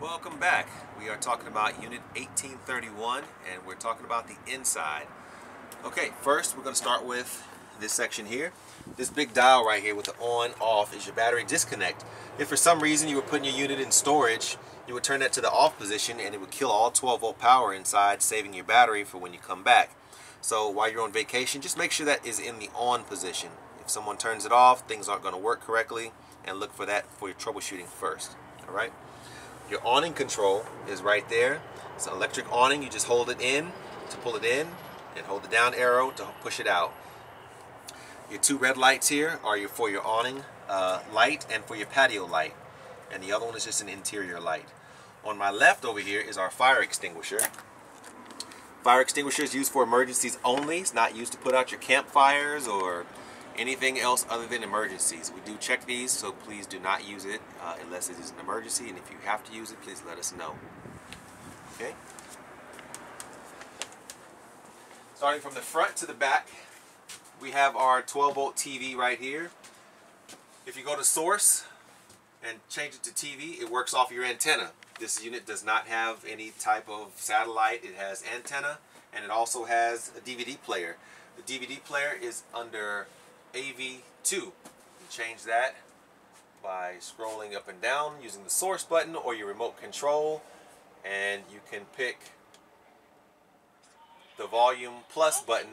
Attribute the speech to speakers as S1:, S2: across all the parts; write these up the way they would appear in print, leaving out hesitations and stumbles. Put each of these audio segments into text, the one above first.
S1: Welcome back. We are talking about Unit 1831 and we're talking about the inside. Okay, first we're going to start with this section here. This big dial right here with the on off is your battery disconnect. If for some reason you were putting your unit in storage, you would turn that to the off position and it would kill all 12-volt power inside, saving your battery for when you come back. So while you're on vacation, just make sure that is in the on position. If someone turns it off, things aren't going to work correctly, and look for that for your troubleshooting first. Alright? Your awning control is right there. It's an electric awning. You just hold it in to pull it in and hold the down arrow to push it out. Your two red lights here are for your awning light and for your patio light. And the other one is just an interior light. On my left over here is our fire extinguisher. Fire extinguisher is used for emergencies only. It's not used to put out your campfires or anything else other than emergencies. We do check these, so please do not use it unless it is an emergency, and if you have to use it, please let us know. Okay? Starting from the front to the back, we have our 12-volt TV right here. If you go to source and change it to TV, it works off your antenna. This unit does not have any type of satellite. It has antenna, and it also has a DVD player. The DVD player is under AV2. You can change that by scrolling up and down using the source button or your remote control, and you can pick the volume plus button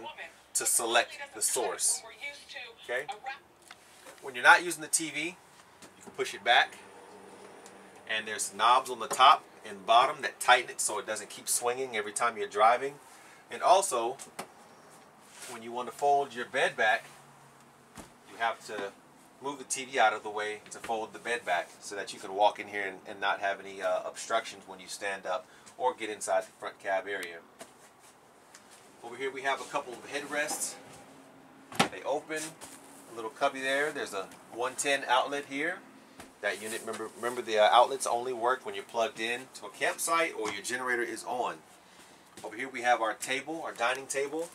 S1: to select the source. Okay? When you're not using the TV, you can push it back, and there's knobs on the top and bottom that tighten it so it doesn't keep swinging every time you're driving. And also, when you want to fold your bed back, you have to move the TV out of the way to fold the bed back so that you can walk in here and not have any obstructions when you stand up or get inside the front cab area. Over here we have a couple of headrests. They open, a little cubby there. There's a 110 outlet here. That unit, remember the outlets only work when you're plugged in to a campsite or your generator is on. Over here we have our table, our dining table.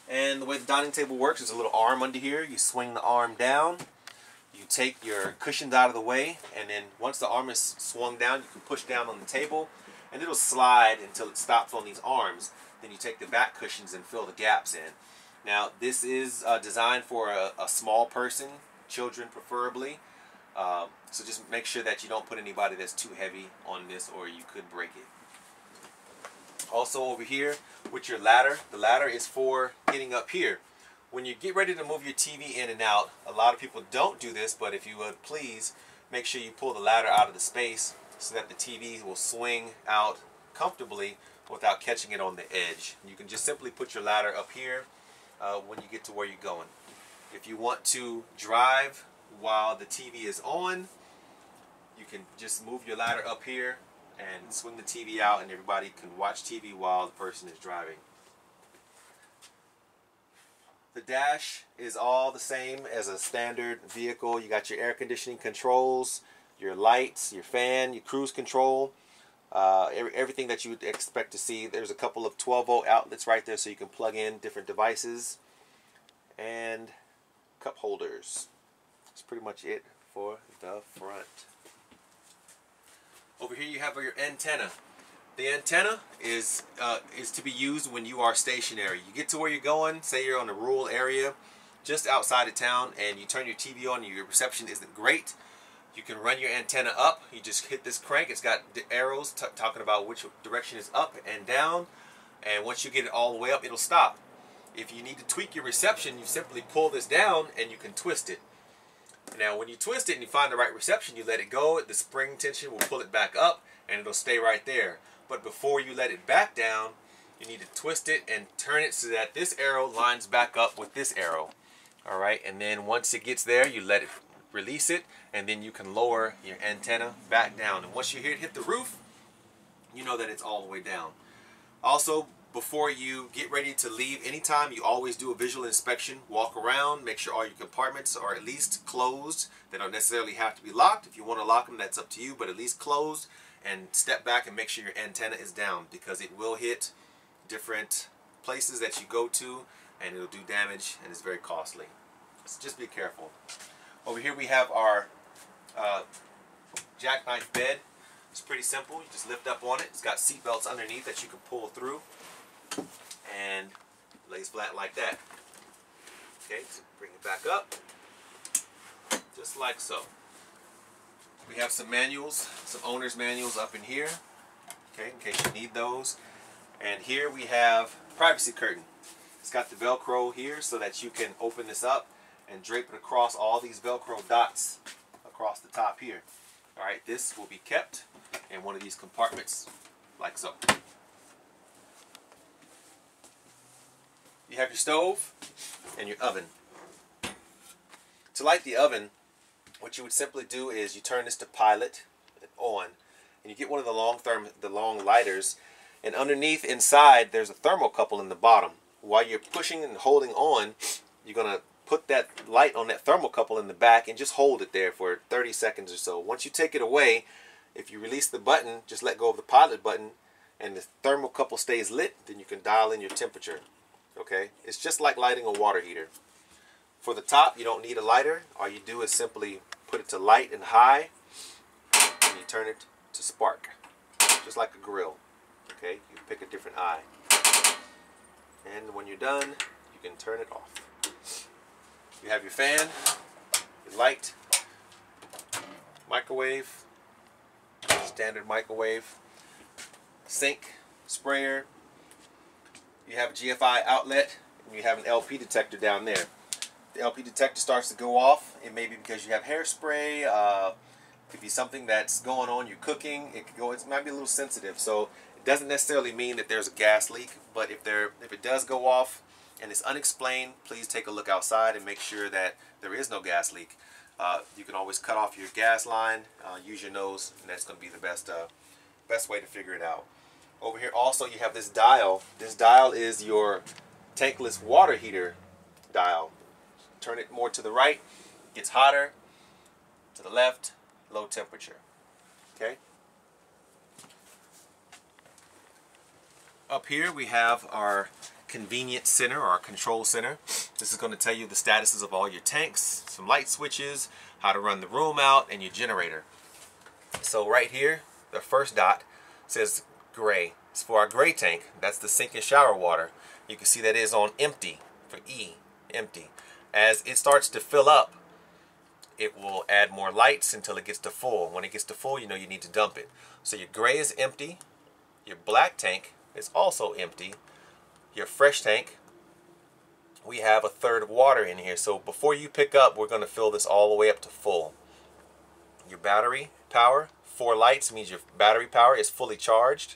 S1: And the way the dining table works is a little arm under here. You swing the arm down, you take your cushions out of the way, and then once the arm is swung down, you can push down on the table, and it'll slide until it stops on these arms. Then you take the back cushions and fill the gaps in. Now, this is designed for a small person, children preferably. So just make sure that you don't put anybody that's too heavy on this, or you could break it. Also over here with your ladder, the ladder is for getting up here. When you get ready to move your TV in and out, a lot of people don't do this, but if you would please make sure you pull the ladder out of the space so that the TV will swing out comfortably without catching it on the edge. You can just simply put your ladder up here when you get to where you're going. If you want to drive while the TV is on, you can just move your ladder up here and swing the TV out, and everybody can watch TV while the person is driving. The dash is all the same as a standard vehicle. You got your air conditioning controls, your lights, your fan, your cruise control, everything that you would expect to see. There's a couple of 12-volt outlets right there so you can plug in different devices, and cup holders. That's pretty much it for the front. Over here you have your antenna. The antenna is to be used when you are stationary. You get to where you're going, say you're on a rural area just outside of town, and you turn your TV on and your reception isn't great. You can run your antenna up. You just hit this crank. It's got the arrows talking about which direction is up and down, and once you get it all the way up, it'll stop. If you need to tweak your reception, you simply pull this down and you can twist it. Now when you twist it and you find the right reception, you let it go. The spring tension will pull it back up and it'll stay right there. But before you let it back down, you need to twist it and turn it so that this arrow lines back up with this arrow. Alright, and then once it gets there, you let it release it, and then you can lower your antenna back down. And once you hear it hit the roof, you know that it's all the way down. Also, before you get ready to leave anytime, you always do a visual inspection. Walk around, make sure all your compartments are at least closed. They don't necessarily have to be locked. If you want to lock them, that's up to you, but at least closed. And step back and make sure your antenna is down, because it will hit different places that you go to and it'll do damage, and it's very costly. So just be careful. Over here we have our jackknife bed. It's pretty simple. You just lift up on it. It's got seat belts underneath that you can pull through, and lays flat like that. Okay, so bring it back up, just like so. We have some manuals, some owner's manuals up in here, okay, in case you need those. And here we have privacy curtain. It's got the Velcro here so that you can open this up and drape it across all these Velcro dots across the top here. All right, this will be kept in one of these compartments like so. You have your stove and your oven. To light the oven, what you would simply do is you turn this to pilot on, and you get one of the long lighters, and underneath inside there's a thermocouple in the bottom. While you're pushing and holding on, you're going to put that light on that thermocouple in the back and just hold it there for 30 seconds or so. Once you take it away, if you release the button, just let go of the pilot button, and the thermocouple stays lit, then you can dial in your temperature. Okay, it's just like lighting a water heater. For the top, you don't need a lighter. All you do is simply put it to light and high, and you turn it to spark, just like a grill. Okay, you pick a different eye, and when you're done, you can turn it off. You have your fan, your light, microwave, standard microwave, sink, sprayer. You have a GFI outlet, and you have an LP detector down there. The LP detector starts to go off. It may be because you have hairspray. It could be something that's going on. You're cooking. It could go. It might be a little sensitive. So it doesn't necessarily mean that there's a gas leak. But if it does go off and it's unexplained, please take a look outside and make sure that there is no gas leak. You can always cut off your gas line. Use your nose, and that's going to be the best way to figure it out. Over here also you have this dial. This dial is your tankless water heater dial. Turn it more to the right, it gets hotter. To the left, low temperature. Okay. Up here we have our convenience center, or our control center. This is going to tell you the statuses of all your tanks, some light switches, how to run the room out, and your generator. So right here, the first dot says gray. It's for our gray tank. That's the sink and shower water. You can see that is on empty, for E, empty. As it starts to fill up, it will add more lights until it gets to full. When it gets to full, you know you need to dump it. So your gray is empty. Your black tank is also empty. Your fresh tank, we have a third of water in here. So before you pick up, we're going to fill this all the way up to full. Your battery power, 4 lights means your battery power is fully charged.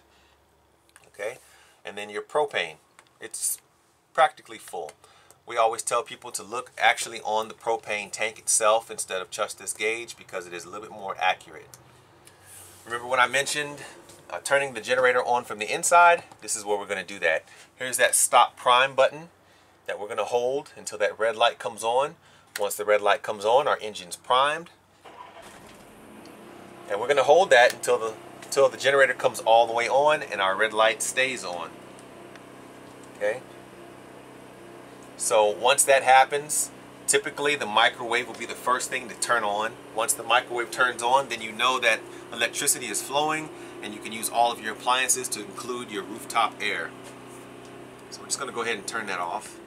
S1: Okay, and then your propane, it's practically full. We always tell people to look actually on the propane tank itself instead of just this gauge, because it is a little bit more accurate. Remember when I mentioned turning the generator on from the inside? This is where we're going to do that. Here's that stop prime button that we're going to hold until that red light comes on. Once the red light comes on, our engine's primed. And we're going to hold that until the generator comes all the way on and our red light stays on. Okay? So once that happens, typically the microwave will be the first thing to turn on. Once the microwave turns on, then you know that electricity is flowing and you can use all of your appliances to include your rooftop air. So we're just going to go ahead and turn that off.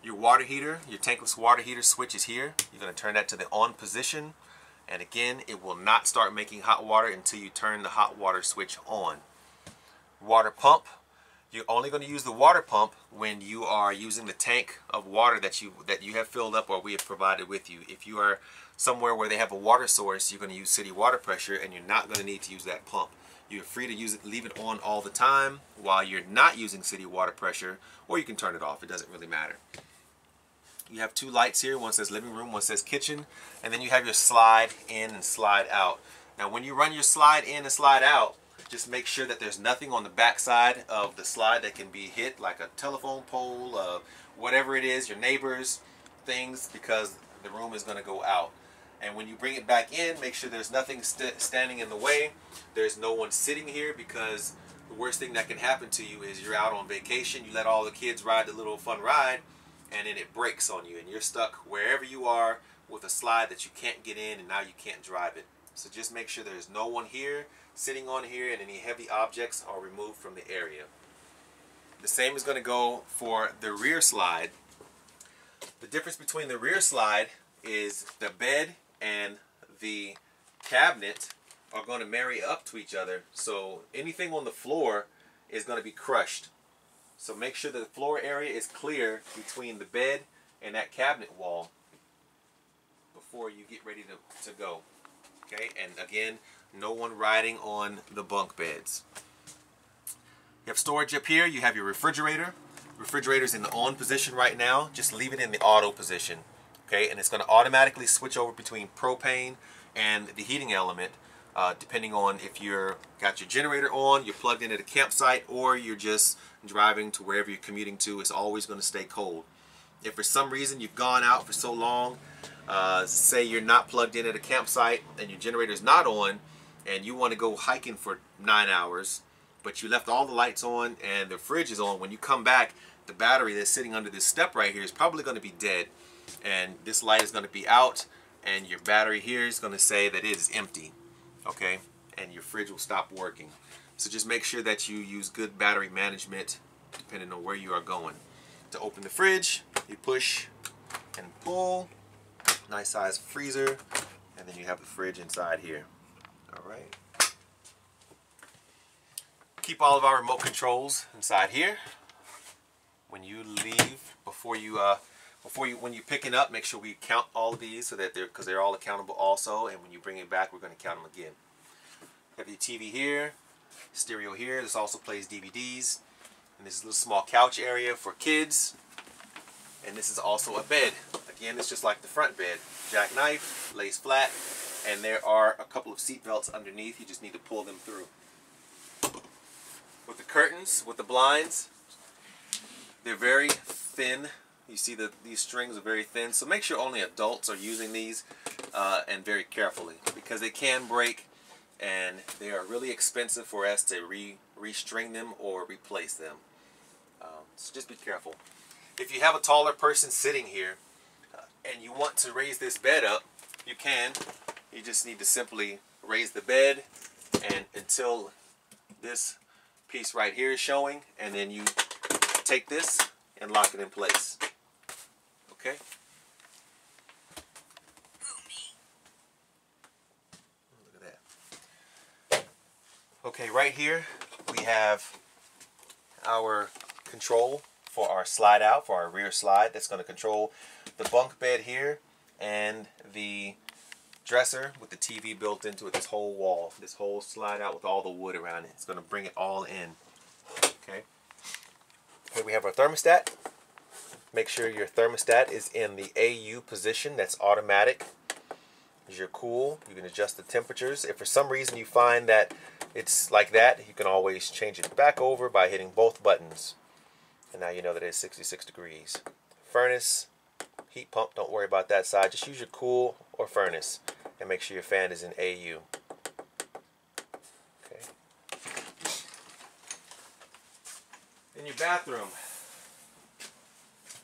S1: Your water heater, your tankless water heater switch is here. You're going to turn that to the on position. And again, it will not start making hot water until you turn the hot water switch on. Water pump. You're only going to use the water pump when you are using the tank of water that you have filled up or we have provided with you. If you are somewhere where they have a water source, you're going to use city water pressure, and you're not going to need to use that pump. You're free to use it, leave it on all the time while you're not using city water pressure, or you can turn it off. It doesn't really matter. You have 2 lights here. One says living room, one says kitchen, and then you have your slide in and slide out. Now when you run your slide in and slide out, just make sure that there's nothing on the back side of the slide that can be hit, like a telephone pole, whatever it is, your neighbors, things, because the room is going to go out. And when you bring it back in, make sure there's nothing standing in the way. There's no one sitting here, because the worst thing that can happen to you is you're out on vacation, you let all the kids ride the little fun ride, and then it breaks on you and you're stuck wherever you are with a slide that you can't get in, and now you can't drive it. So just make sure there's no one here, sitting on here, and any heavy objects are removed from the area. The same is going to go for the rear slide. The difference between the rear slide is the bed and the cabinet are going to marry up to each other. So anything on the floor is going to be crushed. So make sure that the floor area is clear between the bed and that cabinet wall before you get ready to go. Okay, and again, no one riding on the bunk beds. You have storage up here. You have your refrigerator. Refrigerator's in the on position right now. Just leave it in the auto position. Okay, and it's going to automatically switch over between propane and the heating element, depending on if you're got your generator on, you're plugged in at a campsite, or you're just driving to wherever you're commuting to. It's always going to stay cold. If for some reason you've gone out for so long, say you're not plugged in at a campsite and your generator is not on, and you want to go hiking for 9 hours, but you left all the lights on and the fridge is on, when you come back, the battery that's sitting under this step right here is probably going to be dead, and this light is going to be out, and your battery here is going to say that it is empty. Okay, and your fridge will stop working. So just make sure that you use good battery management depending on where you are going. To open the fridge, you push and pull. Nice size freezer, and then you have the fridge inside here. All right. Keep all of our remote controls inside here. When you leave, when you're picking up, make sure we count all of these so that because they're all accountable also. And when you bring it back, we're going to count them again. You have your TV here, stereo here. This also plays DVDs. And this is a little small couch area for kids. And this is also a bed. Again, it's just like the front bed. Jackknife, lays flat, and there are a couple of seat belts underneath. You just need to pull them through. With the curtains, with the blinds, they're very thin. You see that these strings are very thin, so make sure only adults are using these, and very carefully, because they can break, and they are really expensive for us to restring them or replace them. So just be careful. If you have a taller person sitting here and you want to raise this bed up, you can. You just need to simply raise the bed and until this piece right here is showing, and then you take this and lock it in place. Okay? Look at that. Okay, right here we have our control for our slide out, for our rear slide. That's going to control the bunk bed here and the dresser with the TV built into it. This whole wall, this whole slide out with all the wood around it. It's going to bring it all in. Okay. Here we have our thermostat. Make sure your thermostat is in the AU position. That's automatic. As you're cool, you can adjust the temperatures. If for some reason you find that it's like that, you can always change it back over by hitting both buttons. And now you know that it's 66 degrees. Furnace, heat pump, don't worry about that side. Just use your cool or furnace and make sure your fan is in AU. Okay. In your bathroom.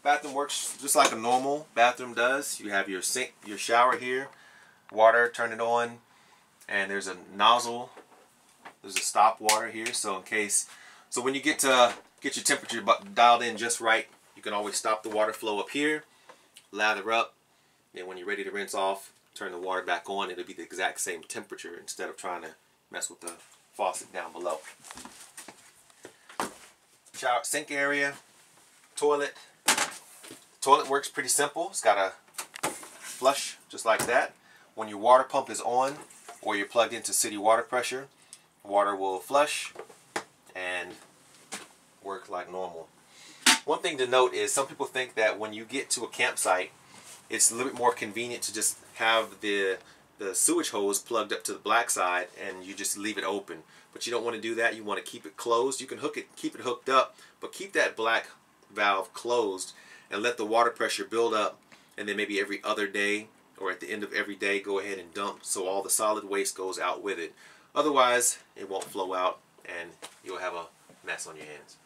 S1: Bathroom works just like a normal bathroom does. You have your sink, your shower here, water, turn it on, and there's a nozzle. There's a stop water here, so in case, so when you get your temperature dialed in just right, you can always stop the water flow up here, lather up, then when you're ready to rinse off, turn the water back on. It'll be the exact same temperature instead of trying to mess with the faucet down below. Shower, sink area, toilet. Toilet works pretty simple. It's got a flush just like that. When your water pump is on or you're plugged into city water pressure, water will flush and work like normal. One thing to note is some people think that when you get to a campsite, it's a little bit more convenient to just have the sewage hose plugged up to the black side and you just leave it open. But you don't want to do that. You want to keep it closed. You can keep it hooked up, but keep that black valve closed and let the water pressure build up, and then maybe every other day or at the end of every day go ahead and dump so all the solid waste goes out with it. Otherwise it won't flow out and you'll have a mess on your hands.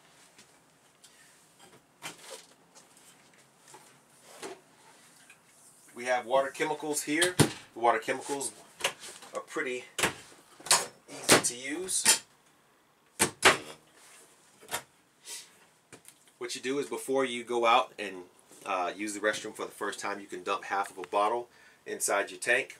S1: We have water chemicals here. The water chemicals are pretty easy to use. What you do is before you go out and use the restroom for the first time, you can dump half of a bottle inside your tank,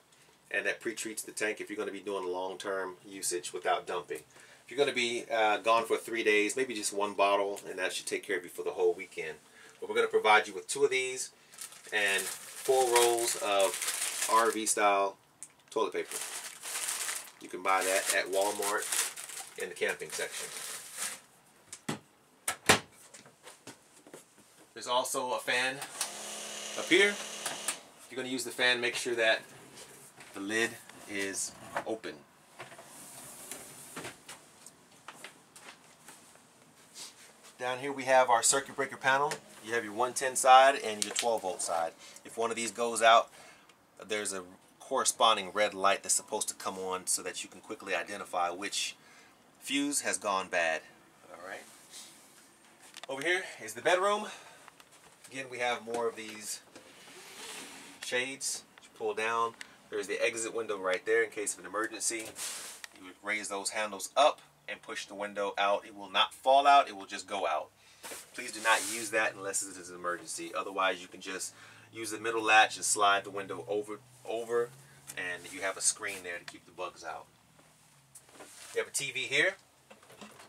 S1: and that pre-treats the tank if you're going to be doing long-term usage without dumping. If you're going to be gone for 3 days, maybe just one bottle, and that should take care of you for the whole weekend. But we're going to provide you with 2 of these and 4 rolls of RV style toilet paper. You can buy that at Walmart in the camping section. There's also a fan up here. If you're going to use the fan, make sure that the lid is open. Down here we have our circuit breaker panel. You have your 110 side and your 12 volt side. If one of these goes out, there's a corresponding red light that's supposed to come on so that you can quickly identify which fuse has gone bad. Alright. Over here is the bedroom. Again, we have more of these shades that you pull down. There's the exit window right there in case of an emergency. You would raise those handles up and push the window out. It will not fall out, it will just go out. Please do not use that unless it is an emergency. Otherwise, you can just use the middle latch and slide the window over, and you have a screen there to keep the bugs out. You have a TV here.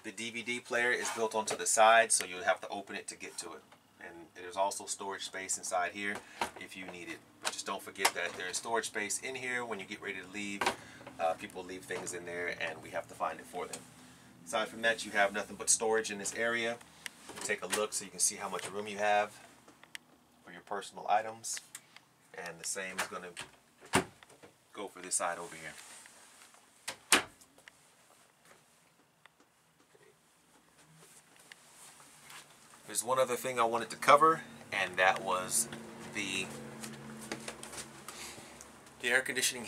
S1: The DVD player is built onto the side, so you'll have to open it to get to it. And there's also storage space inside here if you need it. But just don't forget that there's storage space in here when you get ready to leave. People leave things in there and we have to find it for them. Aside from that, you have nothing but storage in this area. Take a look so you can see how much room you have for your personal items. And the same is going to go for this side over here. There's one other thing I wanted to cover, and that was the air conditioning